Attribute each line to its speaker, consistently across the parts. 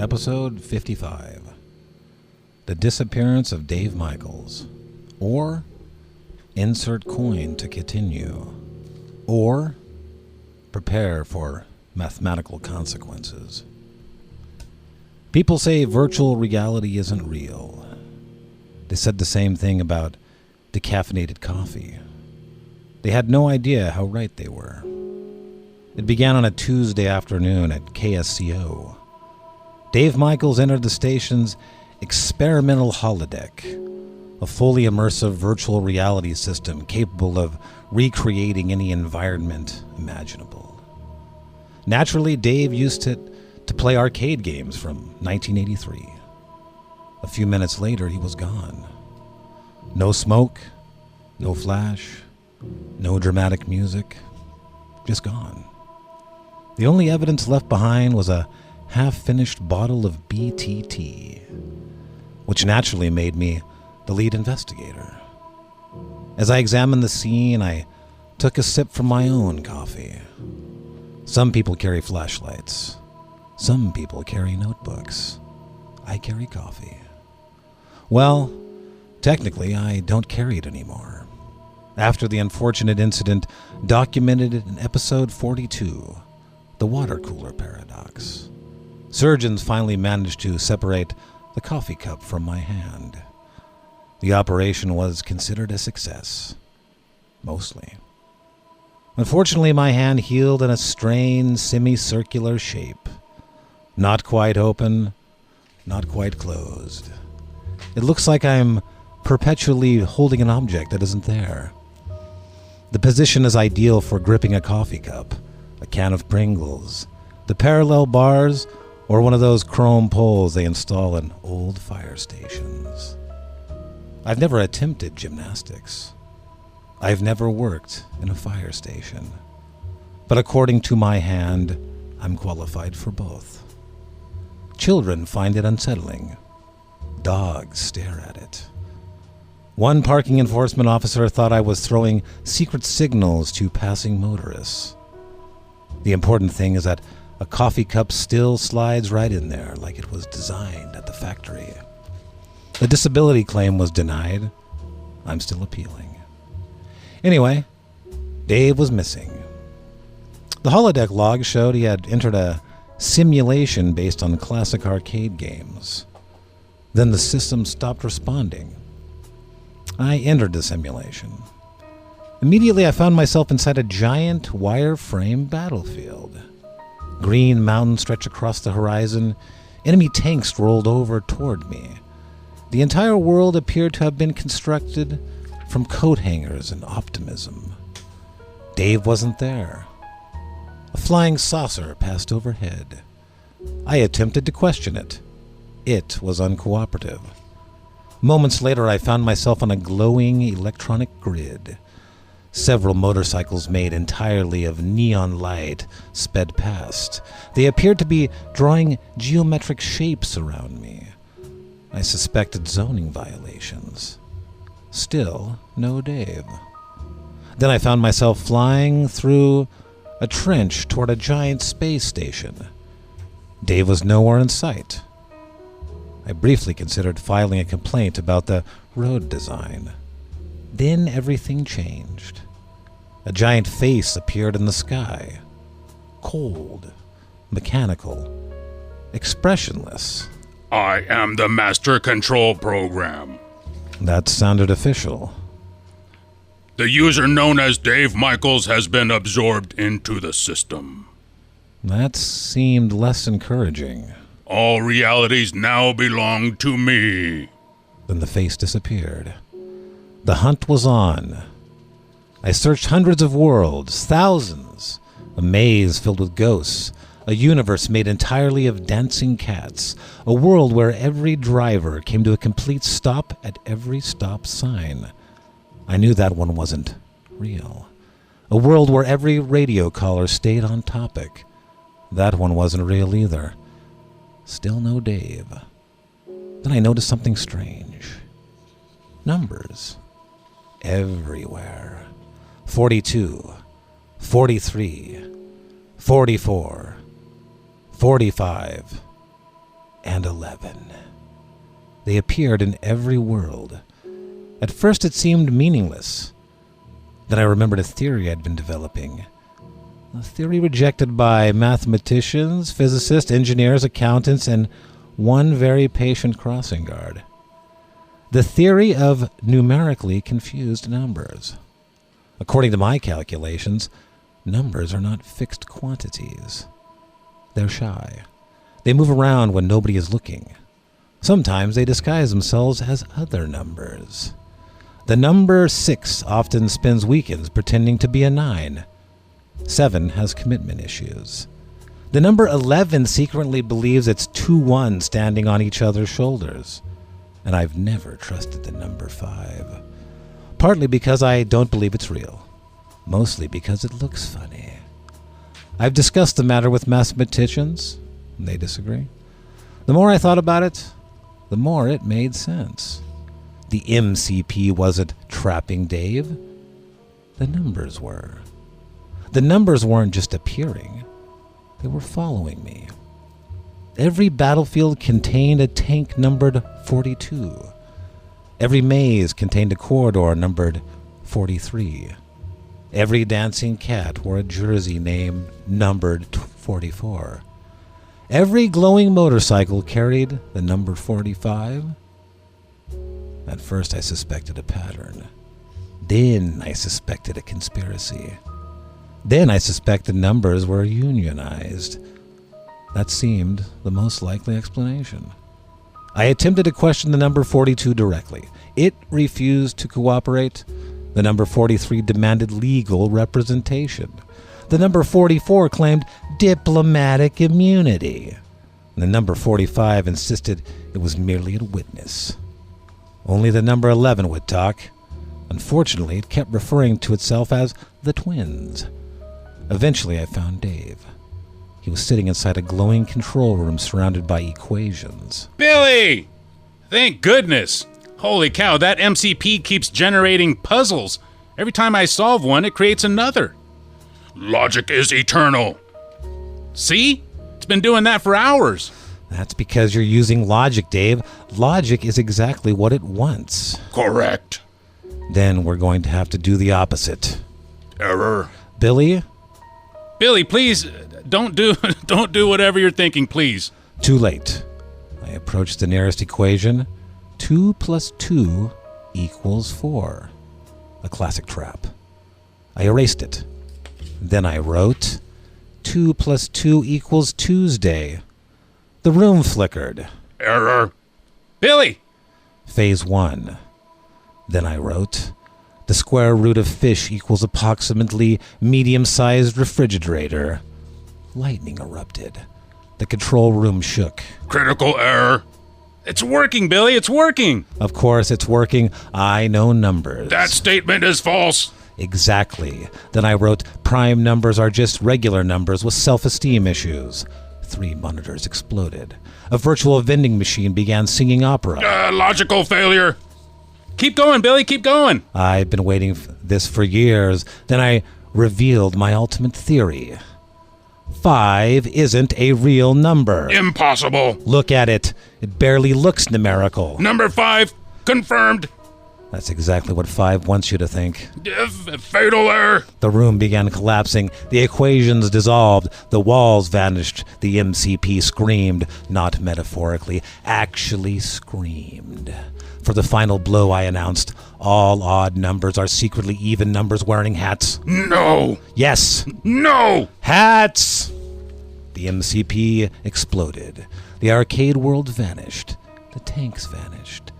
Speaker 1: Episode 55. The Disappearance of Dave Michaels. Or, insert coin to continue. Or, prepare for mathematical consequences. People say virtual reality isn't real. They said the same thing about decaffeinated coffee. They had no idea how right they were. It began on a Tuesday afternoon at KSCO. Dave Michaels entered the station's experimental holodeck, a fully immersive virtual reality system capable of recreating any environment imaginable. Naturally, Dave used it to play arcade games from 1983. A few minutes later, he was gone. No smoke, no flash, no dramatic music, just gone. The only evidence left behind was a half-finished bottle of BTT, which naturally made me the lead investigator. As I examined the scene, I took a sip from my own coffee. Some people carry flashlights. Some people carry notebooks. I carry coffee. Well, technically, I don't carry it anymore. After the unfortunate incident documented in episode 42, the water cooler paradox, surgeons finally managed to separate the coffee cup from my hand. The operation was considered a success. Mostly. Unfortunately, my hand healed in a strange semicircular shape. Not quite open, not quite closed. It looks like I'm perpetually holding an object that isn't there. The position is ideal for gripping a coffee cup, a can of Pringles, the parallel bars, or one of those chrome poles they install in old fire stations. I've never attempted gymnastics. I've never worked in a fire station. But according to my hand, I'm qualified for both. Children find it unsettling. Dogs stare at it. One parking enforcement officer thought I was throwing secret signals to passing motorists. The important thing is that a coffee cup still slides right in there like it was designed at the factory. The disability claim was denied. I'm still appealing. Anyway, Dave was missing. The holodeck log showed he had entered a simulation based on classic arcade games. Then the system stopped responding. I entered the simulation. Immediately I found myself inside a giant wireframe battlefield. Green mountains stretched across the horizon. Enemy tanks rolled over toward me. The entire world appeared to have been constructed from coat hangers and optimism. Dave wasn't there. A flying saucer passed overhead. I attempted to question it. It was uncooperative. Moments later, I found myself on a glowing electronic grid. Several motorcycles made entirely of neon light sped past. They appeared to be drawing geometric shapes around me. I suspected zoning violations. Still, no Dave. Then I found myself flying through a trench toward a giant space station. Dave was nowhere in sight. I briefly considered filing a complaint about the road design. Then everything changed. A giant face appeared in the sky. Cold, mechanical, expressionless.
Speaker 2: I am the Master Control Program.
Speaker 1: That sounded official.
Speaker 2: The user known as Dave Michaels has been absorbed into the system.
Speaker 1: That seemed less encouraging.
Speaker 2: All realities now belong to me.
Speaker 1: Then the face disappeared. The hunt was on. I searched hundreds of worlds, thousands, a maze filled with ghosts, a universe made entirely of dancing cats, a world where every driver came to a complete stop at every stop sign. I knew that one wasn't real. A world where every radio caller stayed on topic. That one wasn't real either. Still no Dave. Then I noticed something strange. Numbers. Everywhere. 42, 43, 44, 45, and 11. They appeared in every world. At first it seemed meaningless. Then I remembered a theory I'd been developing. A theory rejected by mathematicians, physicists, engineers, accountants, and one very patient crossing guard. The theory of numerically confused numbers. According to my calculations, numbers are not fixed quantities. They're shy. They move around when nobody is looking. Sometimes they disguise themselves as other numbers. The number 6 often spends weekends pretending to be a 9. 7 has commitment issues. The number 11 secretly believes it's 2 1s standing on each other's shoulders. And I've never trusted the number 5. Partly because I don't believe it's real. Mostly because it looks funny. I've discussed the matter with mathematicians. They disagree. The more I thought about it, the more it made sense. The MCP wasn't trapping Dave. The numbers were. The numbers weren't just appearing. They were following me. Every battlefield contained a tank numbered 42. Every maze contained a corridor numbered 43. Every dancing cat wore a jersey named numbered 44. Every glowing motorcycle carried the number 45. At first I suspected a pattern. Then I suspected a conspiracy. Then I suspected numbers were unionized. That seemed the most likely explanation. I attempted to question the number 42 directly. It refused to cooperate. The number 43 demanded legal representation. The number 44 claimed diplomatic immunity. And the number 45 insisted it was merely a witness. Only the number 11 would talk. Unfortunately, it kept referring to itself as the twins. Eventually, I found Dave. He was sitting inside a glowing control room surrounded by equations.
Speaker 2: Billy! Thank goodness! Holy cow, that MCP keeps generating puzzles. Every time I solve one, it creates another. Logic is eternal. See? It's been doing that for hours.
Speaker 1: That's because you're using logic, Dave. Logic is exactly what it wants.
Speaker 2: Correct.
Speaker 1: Then we're going to have to do the opposite.
Speaker 2: Error.
Speaker 1: Billy,
Speaker 2: please, don't do whatever you're thinking, please.
Speaker 1: Too late. I approached the nearest equation. 2 plus 2 equals 4. A classic trap. I erased it. Then I wrote 2 plus 2 equals Tuesday. The room flickered.
Speaker 2: Error. Billy!
Speaker 1: Phase 1. Then I wrote the square root of fish equals approximately medium-sized refrigerator. Lightning erupted. The control room shook.
Speaker 2: Critical error. It's working, Billy, it's working.
Speaker 1: Of course it's working. I know numbers.
Speaker 2: That statement is false.
Speaker 1: Exactly. Then I wrote prime numbers are just regular numbers with self-esteem issues. 3 monitors exploded. A virtual vending machine began singing opera.
Speaker 2: Logical failure. Keep going, Billy, keep going.
Speaker 1: I've been waiting for this for years. Then I revealed my ultimate theory. 5 isn't a real number.
Speaker 2: Impossible.
Speaker 1: Look at it. It barely looks numerical.
Speaker 2: Number 5, confirmed.
Speaker 1: That's exactly what 5 wants you to think.
Speaker 2: Fatal error.
Speaker 1: The room began collapsing. The equations dissolved. The walls vanished. The MCP screamed, not metaphorically, actually screamed. For the final blow, I announced, all odd numbers are secretly even numbers wearing hats.
Speaker 2: No.
Speaker 1: Yes.
Speaker 2: No.
Speaker 1: Hats! The MCP exploded. The arcade world vanished. The tanks vanished.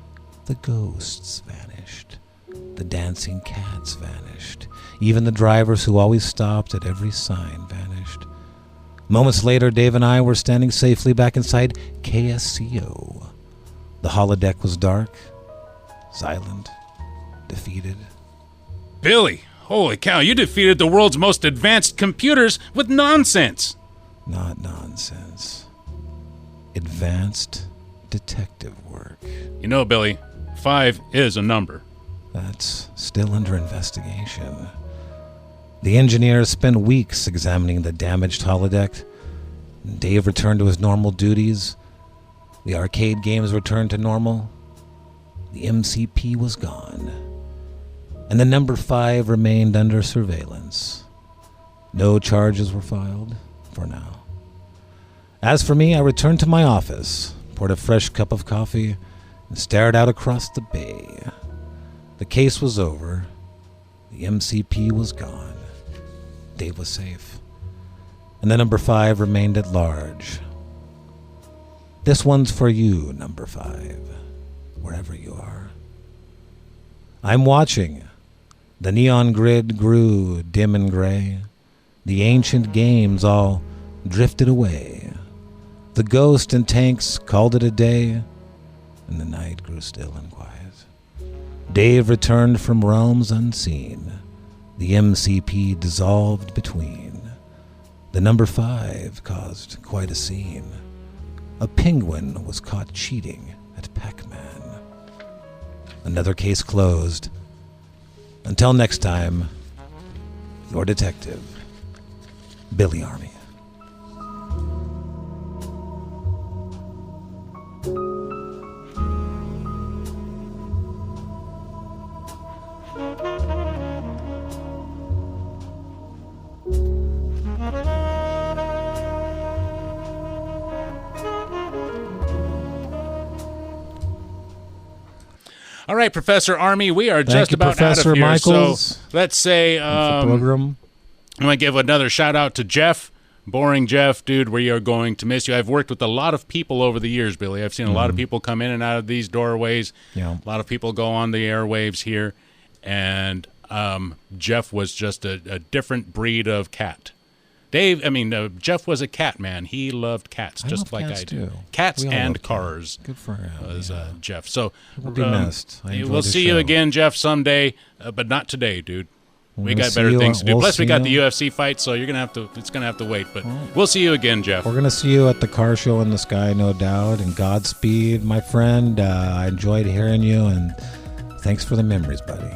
Speaker 1: The ghosts vanished. The dancing cats vanished. Even the drivers who always stopped at every sign vanished. Moments later, Dave and I were standing safely back inside KSCO. The holodeck was dark, silent, defeated.
Speaker 2: Billy, holy cow, you defeated the world's most advanced computers with nonsense.
Speaker 1: Not nonsense. Advanced detective work.
Speaker 2: You know, Billy, 5 is a number.
Speaker 1: That's still under investigation. The engineers spent weeks examining the damaged holodeck. Dave returned to his normal duties. The arcade games returned to normal. The MCP was gone. And the number 5 remained under surveillance. No charges were filed for now. As for me, I returned to my office, poured a fresh cup of coffee, and stared out across the bay. The case was over. The MCP was gone. Dave was safe. And the number 5 remained at large. This one's for you, number 5, wherever you are. I'm watching. The neon grid grew dim and gray. The ancient games all drifted away. The ghost and tanks called it a day, and the night grew still and quiet. Dave returned from realms unseen. The MCP dissolved between. The number 5 caused quite a scene. A penguin was caught cheating at Pac-Man. Another case closed. Until next time, your detective, Billy Armi.
Speaker 2: All right, Professor Armi, we are
Speaker 1: Thank
Speaker 2: just
Speaker 1: you,
Speaker 2: about
Speaker 1: Professor
Speaker 2: out of here.
Speaker 1: Michaels.
Speaker 2: So let's say
Speaker 1: Program.
Speaker 2: I'm going to give another shout out to Jeff. Boring Jeff, dude, we are going to miss you. I've worked with a lot of people over the years, Billy. I've seen a lot of people come in and out of these doorways.
Speaker 1: Yeah.
Speaker 2: A lot of people go on the airwaves here. And Jeff was just a different breed of cat. Jeff was a cat man. He loved cats, just like I do.
Speaker 1: Too.
Speaker 2: Cats
Speaker 1: We all
Speaker 2: and
Speaker 1: love
Speaker 2: cars.
Speaker 1: Good for him.
Speaker 2: Was
Speaker 1: yeah.
Speaker 2: Jeff. So
Speaker 1: We'll be missed.
Speaker 2: we'll see you again, Jeff, someday, but not today, dude. We got better things to do.
Speaker 1: We'll
Speaker 2: Plus, we got
Speaker 1: see
Speaker 2: the UFC fight, so you're gonna have to. It's gonna have to wait. But we'll see you again, Jeff.
Speaker 1: We're going to see you at the car show in the sky, no doubt. And Godspeed, my friend. I enjoyed hearing you, and thanks for the memories, buddy.